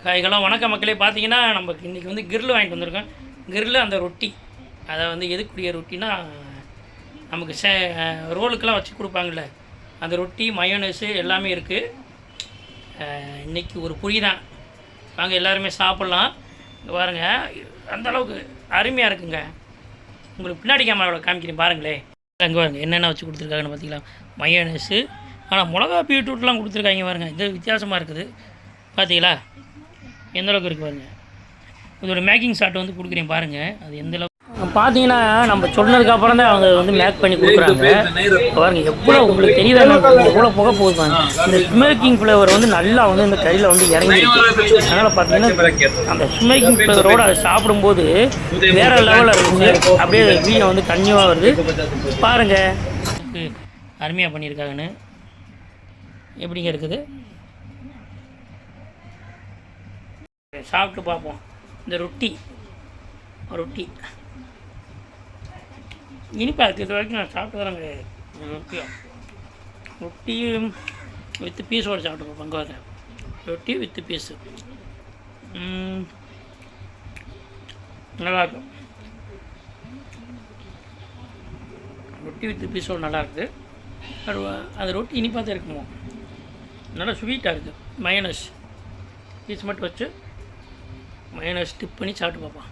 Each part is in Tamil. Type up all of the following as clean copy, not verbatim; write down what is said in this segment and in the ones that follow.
காய்களாம் வணக்க மக்களே. பார்த்தீங்கன்னா நமக்கு இன்றைக்கி வந்து கிரில் வாங்கிட்டு வந்திருக்கோம். கிரில் அந்த ரொட்டி, அதை வந்து எதுக்குரிய ரொட்டினா நமக்கு ரோலுக்கெல்லாம் வச்சு கொடுப்பாங்கள்ல, அந்த ரொட்டி மயோனஸு எல்லாமே இருக்குது. இன்றைக்கி ஒரு புளி தான். வாங்க எல்லாருமே சாப்பிட்லாம். இங்கே பாருங்கள், அந்தளவுக்கு அருமையாக இருக்குங்க. உங்களுக்கு பின்னாடி கேமராவில் காமிக்கிறேன் பாருங்களே. அங்கே பாருங்கள் என்னென்ன வச்சு கொடுத்துருக்காங்கன்னு பார்த்தீங்களா. மயோனஸு, ஆனால் மிளகா பீட்ரூட்லாம் கொடுத்துருக்காங்க பாருங்கள். இது வித்தியாசமாக இருக்குது பார்த்தீங்களா. எந்தளவுக்கு இருக்குது பாருங்கள். இதோட மேக்கிங் ஷாட் வந்து கொடுக்குறேன் பாருங்கள். அது எந்தளவுக்கு பார்த்தீங்கன்னா நம்ம சொன்னதுக்கப்புறம் தான் அவங்க வந்து மேக் பண்ணி கொடுக்குறாங்க பாருங்கள். எவ்வளோ உங்களுக்கு தெரியல, எவ்வளோ புகை போகுது. இந்த ஸ்மோக்கிங் ஃப்ளேவர் வந்து நல்லா வந்து இந்த கறியில் வந்து இறங்கிருக்கு. அதனால் பார்த்தீங்கன்னா அந்த ஸ்மோக்கிங் ஃப்ளேவரோடு அதை சாப்பிடும்போது வேறு லெவலில் இருக்குது. அப்படியே வீடியோ வந்து கன்னியூவாக வருது பாருங்கள். அருமையாக பண்ணியிருக்காங்கன்னு எப்படிங்க இருக்குது சாப்பிட்டு பார்ப்போம். இந்த ரொட்டி இனிப்பாக இருக்குது. இது வரைக்கும் நான் சாப்பிட்டு வரேங்க. ரொட்டி வித்து பீஸோடு சாப்பிட்டு பார்ப்போம். அங்கே வரேன் ரொட்டி வித்து பீஸு நல்லாயிருக்கும். ரொட்டி வித்து பீஸோடு நல்லாயிருக்கு. அது ரொட்டி இனிப்பாக தான் இருக்குமோ, நல்லா ஸ்வீட்டாக இருக்குது. மயோனஸ் பீஸ் மட்டும் வச்சு மயோனஸ் டிப் பண்ணி சாப்பிட்டு பார்ப்போம்.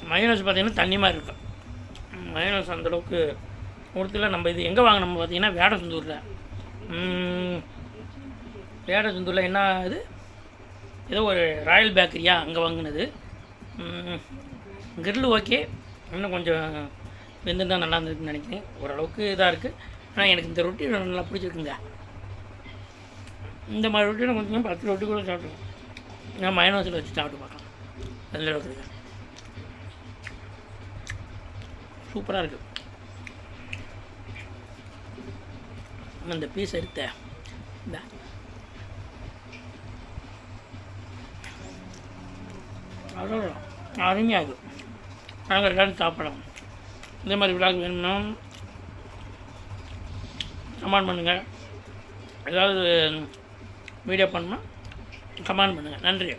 மயோனஸ் பார்த்திங்கன்னா தண்ணி மாதிரி இருக்கும். மயோனஸ் அந்தளவுக்கு ஒருத்தர் நம்ம இது எங்கே வாங்கினோம் பார்த்திங்கன்னா வேடசந்தூரில் என்ன இது ஏதோ ஒரு ராயல் பேக்கரியா அங்கே வாங்கினது. கிரில் ஓகே, இன்னும் கொஞ்சம் வெந்திருந்தால் நல்லா இருந்திருக்குன்னு நினைக்கிறேன். ஓரளவுக்கு இதாக இருக்குது. ஆனால் எனக்கு இந்த ரொட்டி நல்லா பிடிச்சிருக்குங்க. இந்த மாதிரி ரொட்டி நான் கொஞ்சம் 10 ரொட்டி கூட சாப்பிடுவேன். நான் மயோனஸில் வச்சு சாப்பிட்டு பார்க்கலாம். அதில் இருக்குது சூப்பராக இருக்குது. அந்த பீஸ் எடுத்த இந்த அதோட அருமையாக இருக்குது. நாங்கள் எல்லாரும் சாப்பிடலாம். இதே மாதிரி விழாக்கு வேணும்னா கமெண்ட் பண்ணுங்கள். ஏதாவது வீடியோ பண்ணால் கமெண்ட் பண்ணுங்கள். நன்றி.